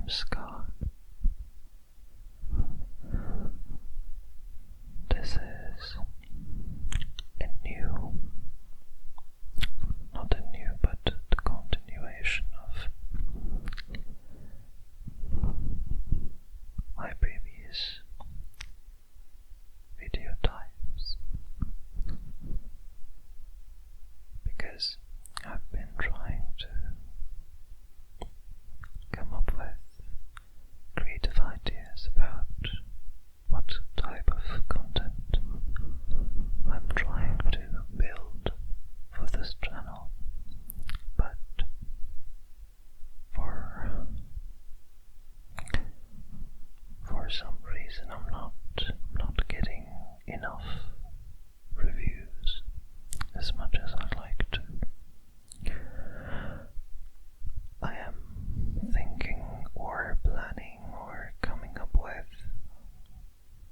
I'm Scott. This is a new, not a new, but the continuation of my previous video types, because I've been trying to come up with creative ideas about what type of content I'm trying to build for this channel, but for some reason I'm not getting enough reviews as much as I'd like to. I am thinking or planning or coming up with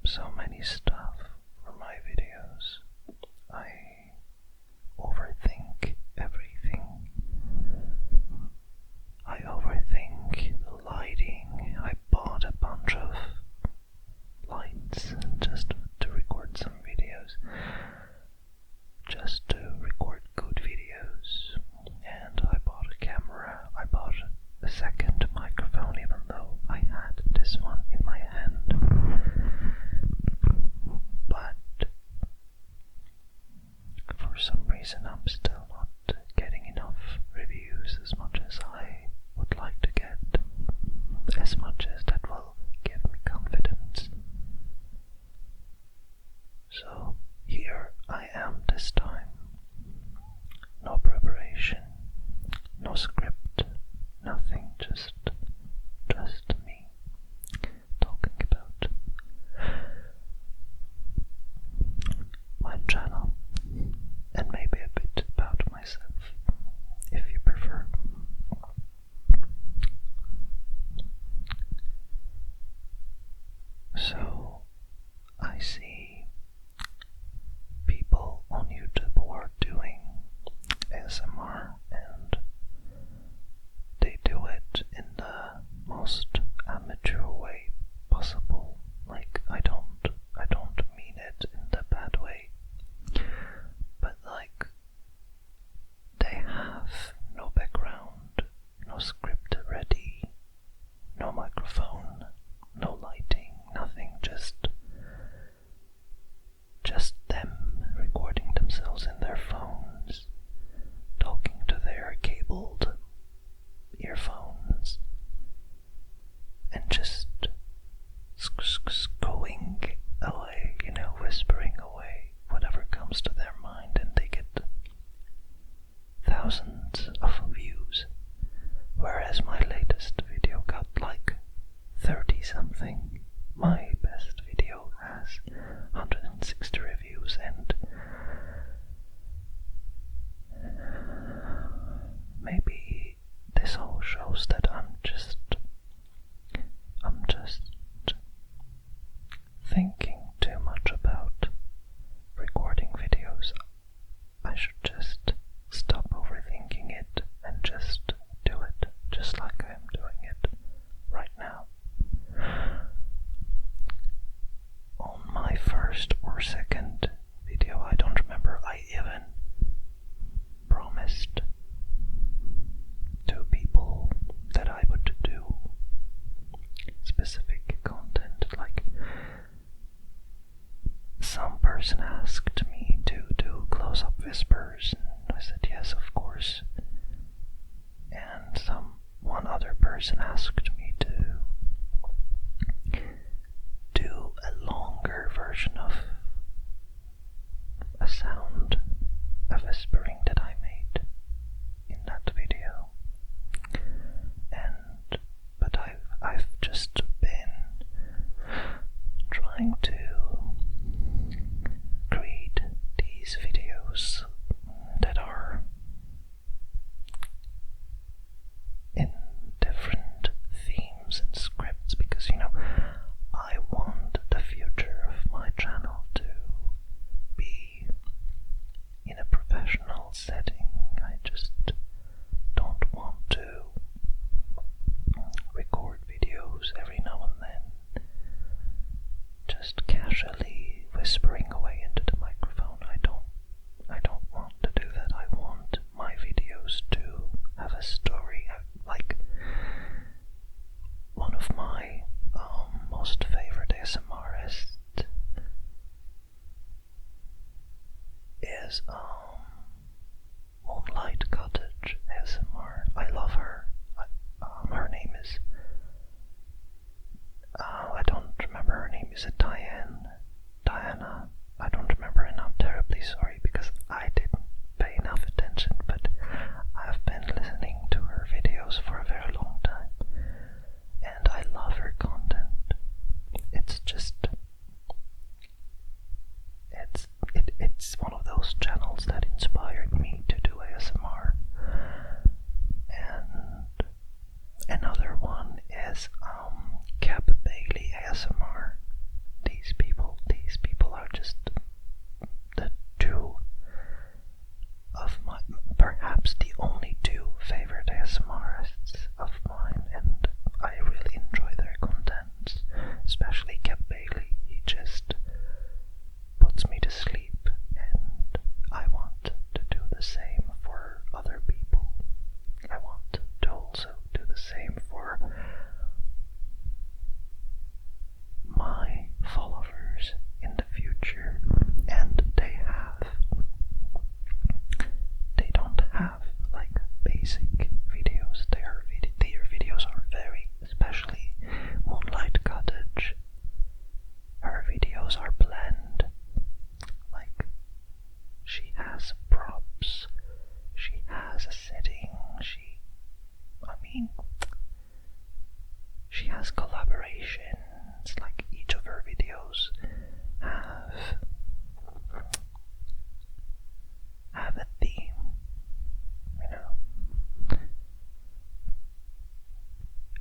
so many stuff for my videos. I overthink everything. I overthink the lighting. I bought a bunch of lights just to record some videos, just to record good videos, and I bought a camera. I bought a second microphone even though I had this one in my hand, but for some reason I'm still not getting enough reviews as much as I would like to get, as much as that will give me confidence. So here I am this time. No preparation, no script, nothing, just me talking about my channel and maybe a bit about myself, if you prefer. So I see people on YouTube who are doing ASMR, and they do it in the most amateur way possible. Like, I don't mean it in the bad way, but like, they have no background, no script ready, no microphone, no lighting, nothing, just them recording themselves in their phones, talking to their cabled earphones, and just going away, whispering away whatever comes to their mind, and they get thousands of views, whereas my latest video got like 30 something. My best video has 160 reviews, and maybe this all shows that I'm just thinking too much about recording videos. I should just stop overthinking it and just do it, just like I am doing it right now. On my first or second video, I don't remember, I even promised to people that I would do specific content. Like, some person asked me to do close-up whispers, and I said yes, of course. And one other person asked me to do a longer version of a sound, a whispering that I made in that video. But I've just been trying to create these videos that are in different themes and scripts, because I want the future of my channel to be in a professional setting. I just don't want to record videos is Moonlight Cottage ASMR. I love her. Her name is I don't remember her name. Is it Diana? I don't remember, and I'm terribly sorry because I didn't pay enough attention, but I've been listening to her videos for a very long time, and I love her content. It's just, it's one of those channels that inspired me to do ASMR. And another one is Cap Bailey ASMR. These people are just the two of my, perhaps the only two favorite ASMRists of mine, and I really enjoy their content, especially Cap Bailey. He just puts me to sleep, and I want to do the same for other people. I want to also do the same for my followers in the future, and they don't have like basic videos. Their videos are very, especially Moonlight Cottage, her videos are blend. Like, she has props, she has a setting, she has collaborations. Like, each of her videos have a theme, you know.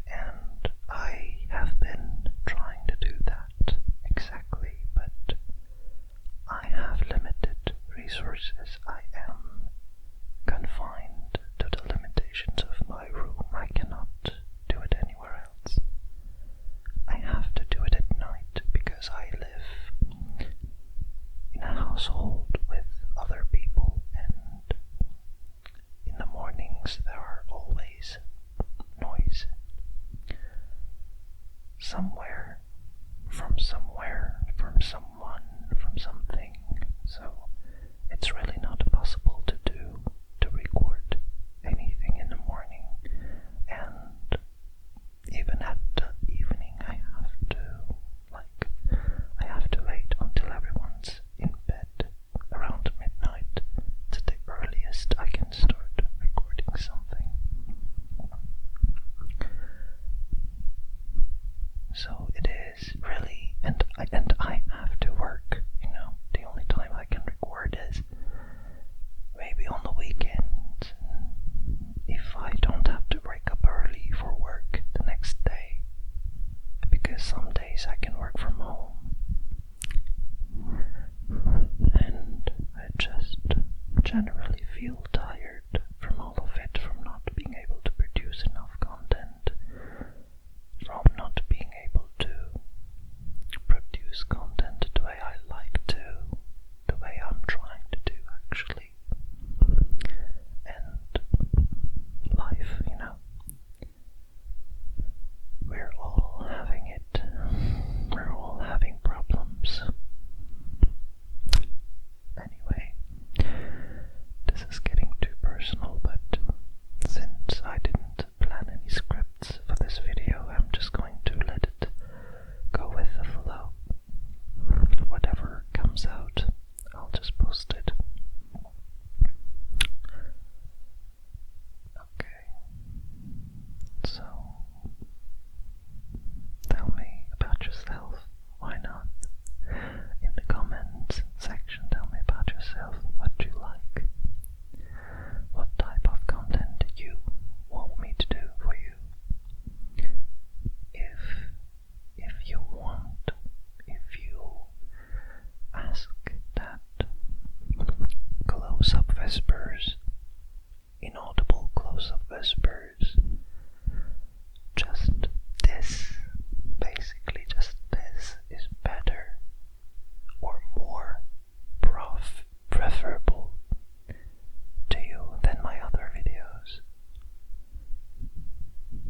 And I have been trying to do that exactly, but I have limited resources. I am confined to the limitations of my room. I cannot do it anywhere else. I have to do it at night because I live in a household with other people, and in the mornings there are always noise somewhere, from someone, from something. So it's really not possible to record anything in the morning, and even at the evening I have to wait until everyone's in bed around midnight. It's the earliest I can start recording something. So it is really, and I have to work, you know. The only time I can record is maybe on the weekends, if I don't have to wake up early for work the next day, because some days I can work from home. And I just generally feel tired from all of it, from not being able to produce enough content, from not being able to produce content the way I like to, the way I'm trying to do actually. And life, you know, we're all having it, we're all having problems. Anyway, this is getting too personal, but since I didn't plan any scripts for this video, I'm just going to let it go with the flow. Whatever comes out, I'll just post it. Okay, so tell me about yourself. Why not? In the comments section, tell me about yourself, what you like, what type of content you want me to do for you. If you want, if you ask that close-up whispers, inaudible close-up whispers, just this, basically just this is better or more preferable to you than my other videos,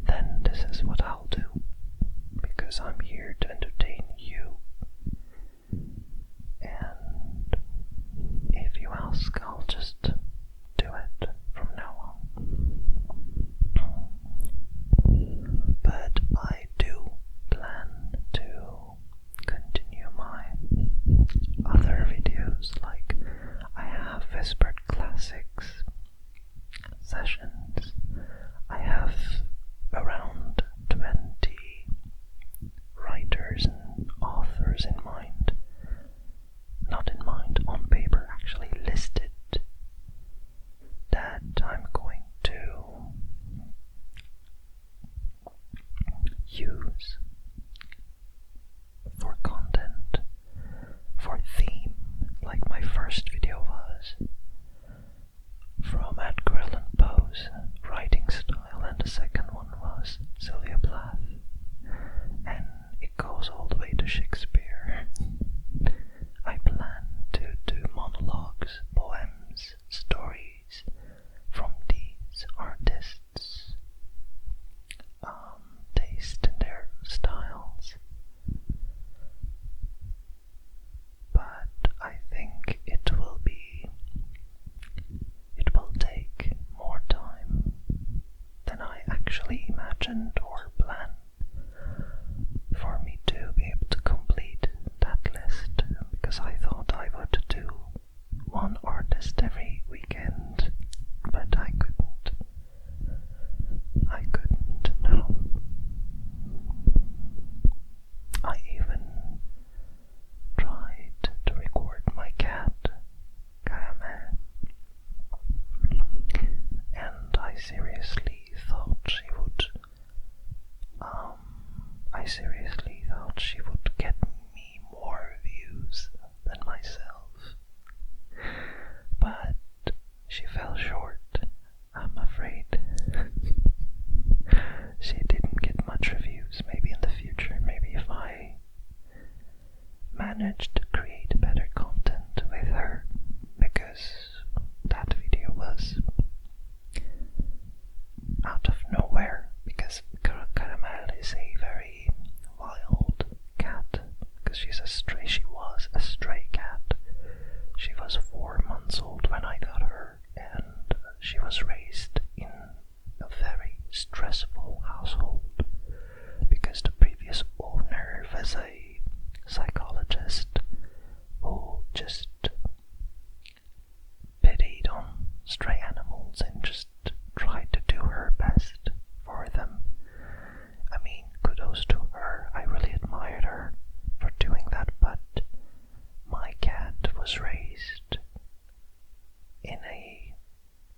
then this is what I'll do, because I'm here to entertain you. And if you ask use for content, for theme, like my first video was, from Edgar Allan Poe's writing style, and the second one was Sylvia Plath, and it goes all the way to Shakespeare. I plan to do monologues, poems, stories from these artists, taste in their styles, but I think it will take more time than I actually imagined or planned for me to be able to complete that list, because I thought I would do one artist every weekend, but I couldn't. No. I even tried to record my cat, Caramel, and I seriously thought she would get me more views than myself, but she fell short, I'm afraid. She didn't get much reviews. Maybe in the future, maybe if I managed to create better content with her, because that video was out of nowhere, because Caramel is a very wild cat, because she was a stray cat. She was 4 months old when I got her, and she was raised in a very stressful household, because the previous owner was a psychologist who just pitied on stray animals and just tried to do her best for them. I mean, kudos to her. I really admired her for doing that, but my cat was raised in a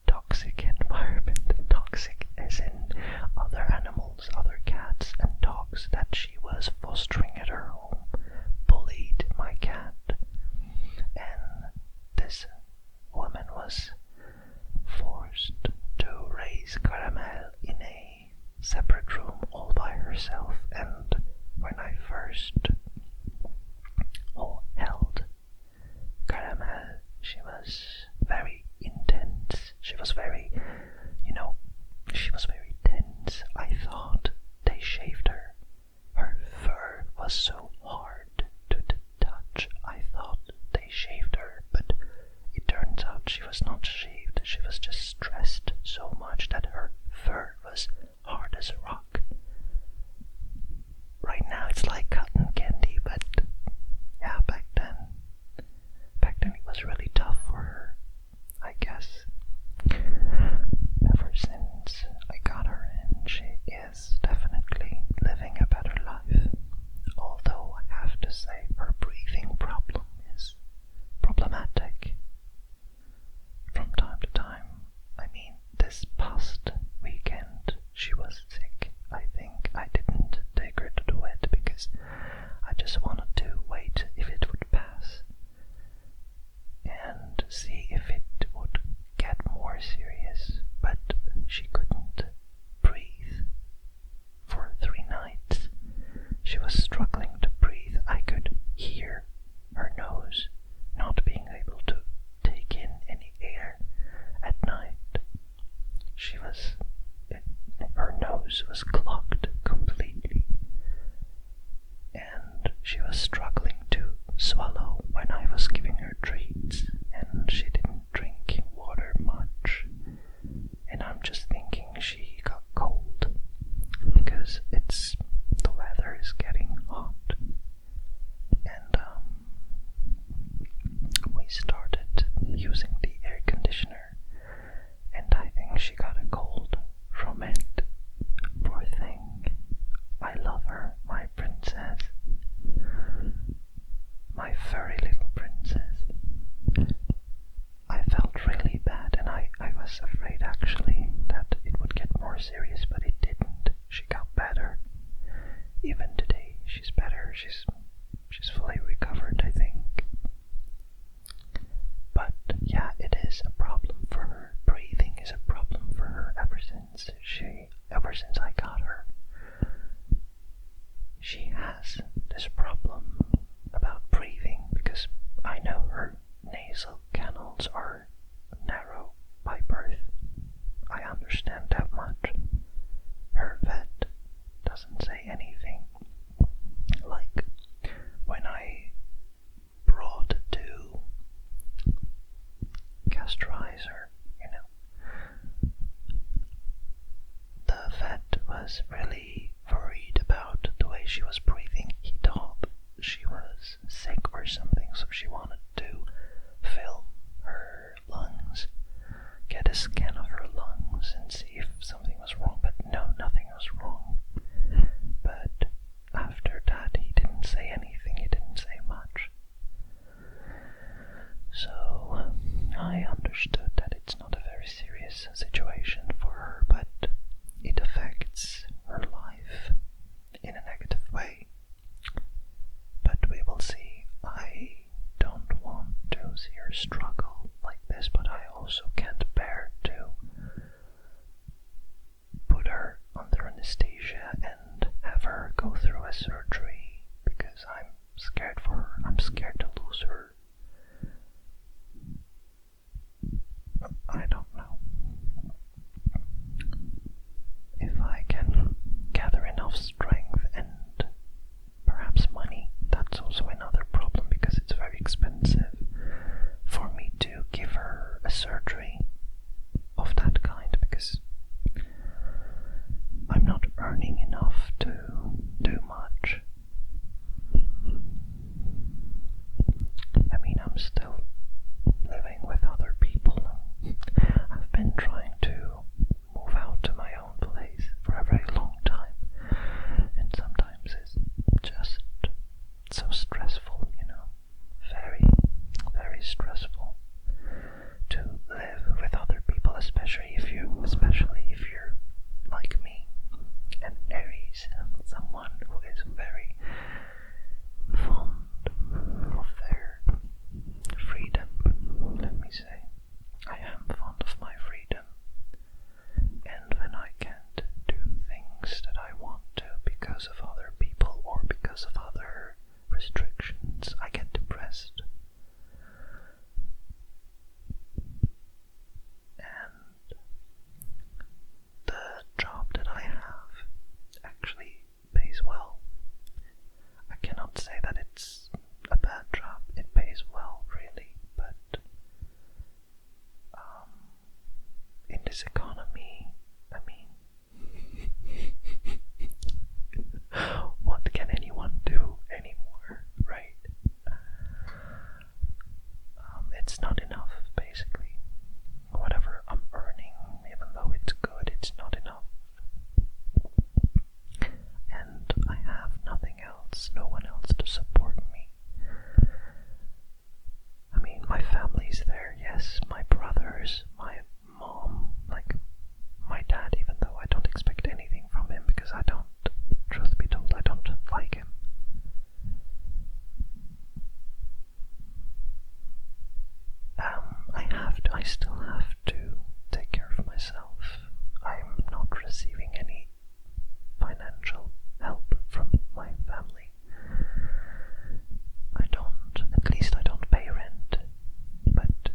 toxic environment. Toxic as in other animals, other cats and dogs that she was fostering at her home bullied my cat, and this woman was forced to raise Caramel in a separate room all by herself. And when I first held Caramel, she was very intense. She was very tense. I thought they shaved her. Her fur was so hard to touch. I thought they shaved her, but it turns out she was not shaved. She was just stressed so much that her fur was hard as a rock. Right now it's like cotton candy. she was breathing, he thought she was sick or something, so she wanted to film her lungs, get a scan of her lungs and see if something was wrong, but no, nothing was wrong. But after that, he didn't say anything, he didn't say much. So I understood that it's not a very serious situation for her, but it affects her life in a negative way. But we will see. I don't want to see her struggle like this, but I also can't bear to put her under anesthesia and have her go through a surgery because I'm scared for her. I'm scared to lose her. I don't know. If I can gather enough strength and perhaps money, that's also another problem because it's very expensive for me to give her a surgery of that kind because I'm not earning enough to do much. I mean, I'm still living with other people. I've been trying to move out to my own place for a very long time, and sometimes it's just so stressful, you know, very, very stressful to live with other people, especially if you're like me, an Aries, someone who is very fond of their freedom. Let me say, I am fond of my freedom, and when I can't do things that I want to because of other people or because of other restrictions, I get depressed. And the job that I have actually pays well. I cannot say that it's a bad job, it pays well, really, but in this economy, I mean, what can anyone do anymore, right? It's not enough, basically. Whatever I'm earning, even though it's good, it's not enough. And I have nothing else, no one else to support me. I mean, my family's there, yes, my brothers, my mom, like my dad, even though I don't expect anything from him because I don't, truth be told, I don't like him. I still have to take care of myself. I'm not receiving any financial help from my family. At least I don't pay rent, but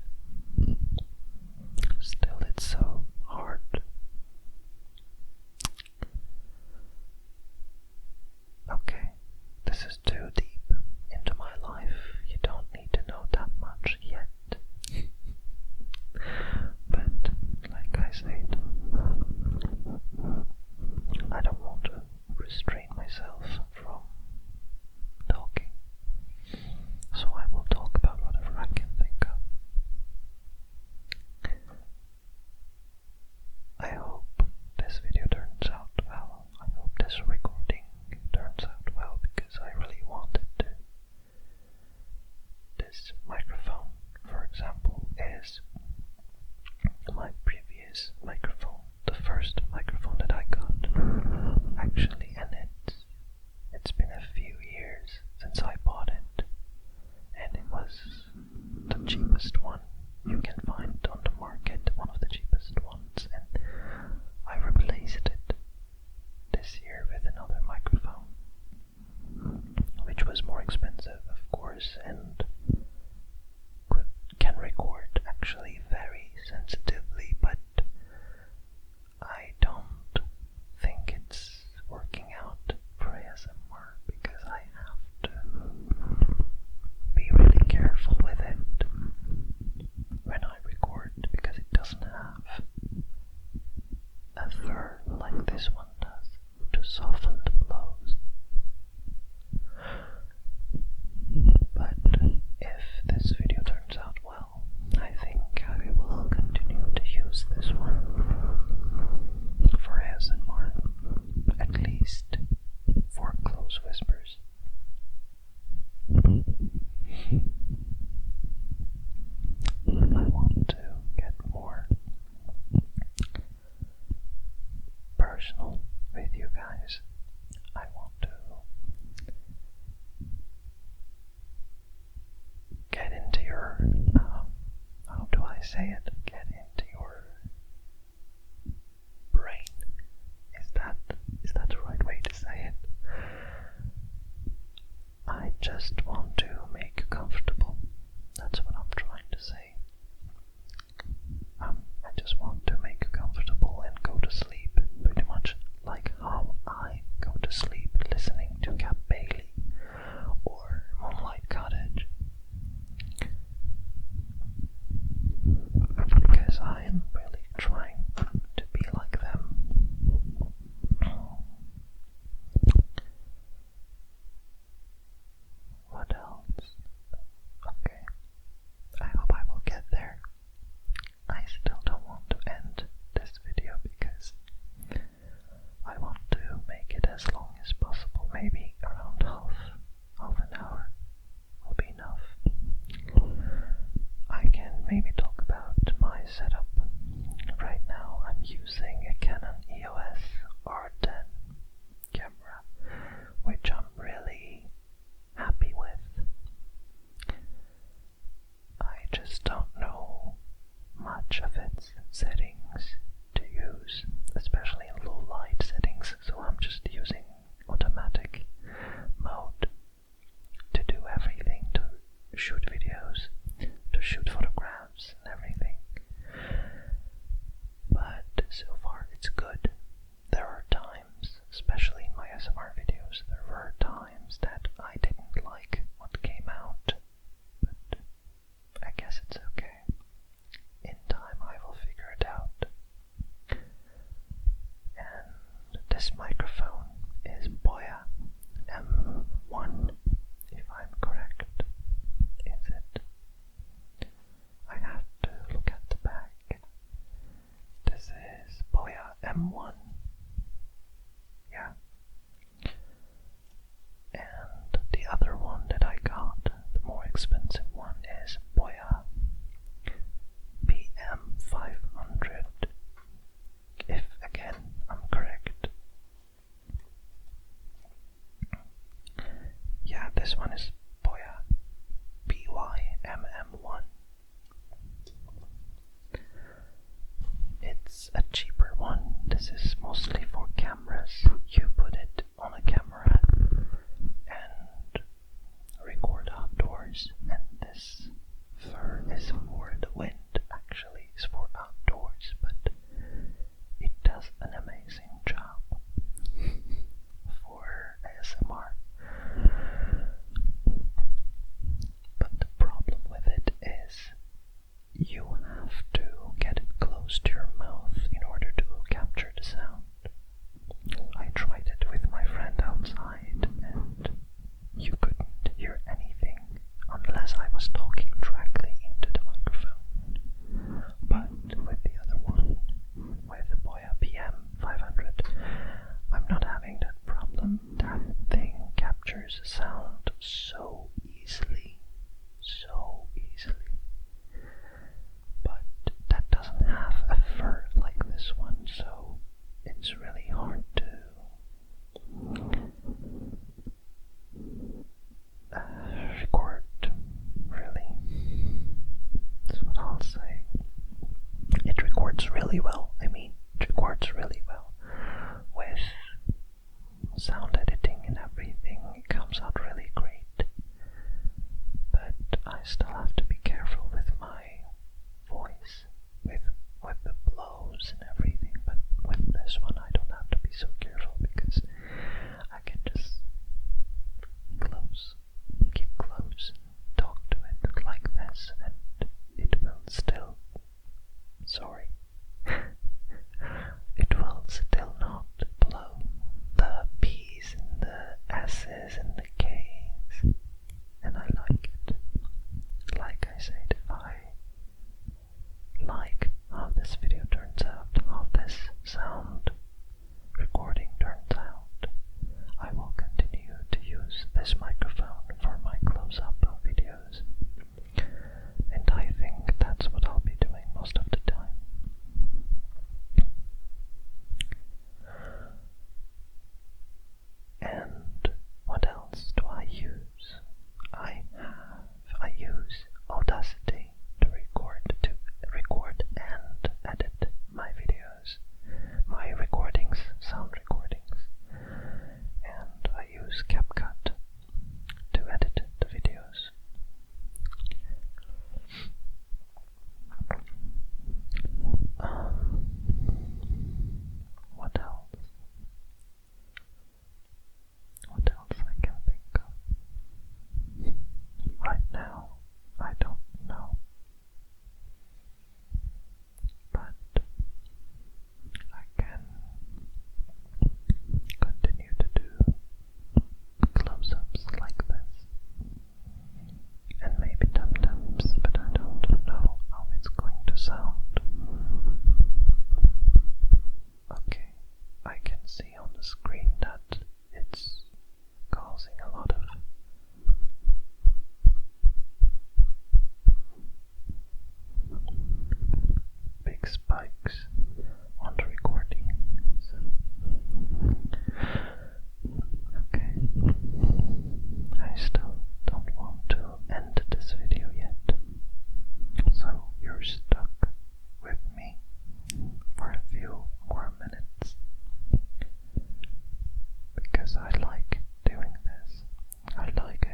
least for close whispers. I want to get more personal with you guys. I want to get into your, how do I say it? Get into your brain. Is that the right way to say it? I just want to make you comfortable. That's what I'm trying to say. I just want to make you comfortable and go to sleep, pretty much like how I go to sleep listening to Cap Bailey or Moonlight Cottage. Because I am really trying to be like them. What else? Okay, I hope I will get there. I still don't want to end this video because I want to make it as long as possible. Maybe around half an hour will be enough. I can maybe talk about my setup. Right now I'm using a Canon EOS R10 camera, which I'm really happy with. I just don't know much of its settings to use, especially in low light settings, so I'm just using automatic mode to do everything, to shoot videos, to shoot photographs and everything. But so far it's good. There are times, especially in my SMR videos, there were times that I didn't like what came out, but I guess it's okay. In time I will figure it out. And this microphone is Boya M1, if I'm correct. Is it? I have to look at the back. This is Boya M1. Yeah. And the other one that I got, the more expensive one, is Boya PM500, if again I'm correct. Yeah, this one is Boya BYMM1. It's a cheaper one. This is mostly for cameras. You put it on a camera and record outdoors, and this fur is for the wind, actually, it's for outdoors, but it does an amazing job for ASMR. But the problem with it is you have to get it close to your mouth in order to capture the sound. I tried it with my friend outside and you couldn't hear anything unless I was talking directly into the microphone. But with the other one, with the Boya PM500, I'm not having that problem. That thing captures sound so easily. So easily. But that doesn't have a fur like this one, so it's really hard to record, really. That's what I'll say. It records really well. It records really well. With sound editing and everything, it comes out really great. But I still have to be careful with my voice, with the blows and everything. But with this one I don't have to be so careful because I can just keep close, talk to it like this, and it will still, it will still not blow the P's and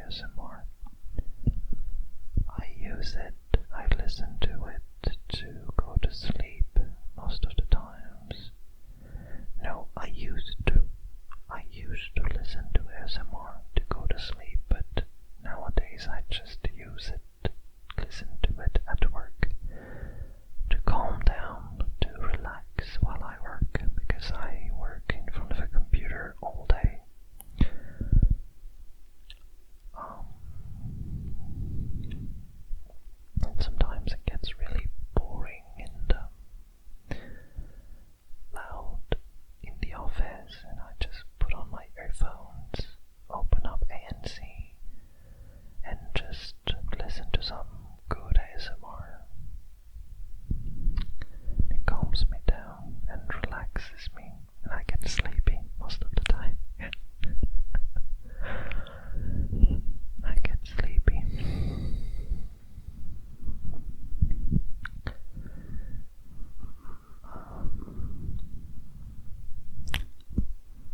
ASMR. I use it, I listen to it to go to sleep most of the times. No, I used to listen to ASMR to go to sleep, but nowadays I just use it, listen to it at work, to calm down, to relax while I work, because I work in front of a computer all day. And sometimes it gets really boring and loud in the office, and I just put on my earphones, open up ANC, and just listen to some good ASMR. It calms me down and relaxes me, and I get sleepy most of the time. I get sleepy.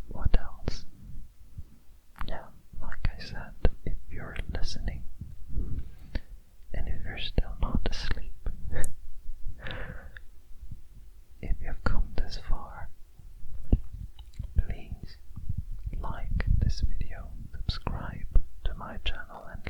What else? Yeah, like I said, if you're listening, and if you're still not asleep, if you've come this far, please like this video, subscribe to my channel, and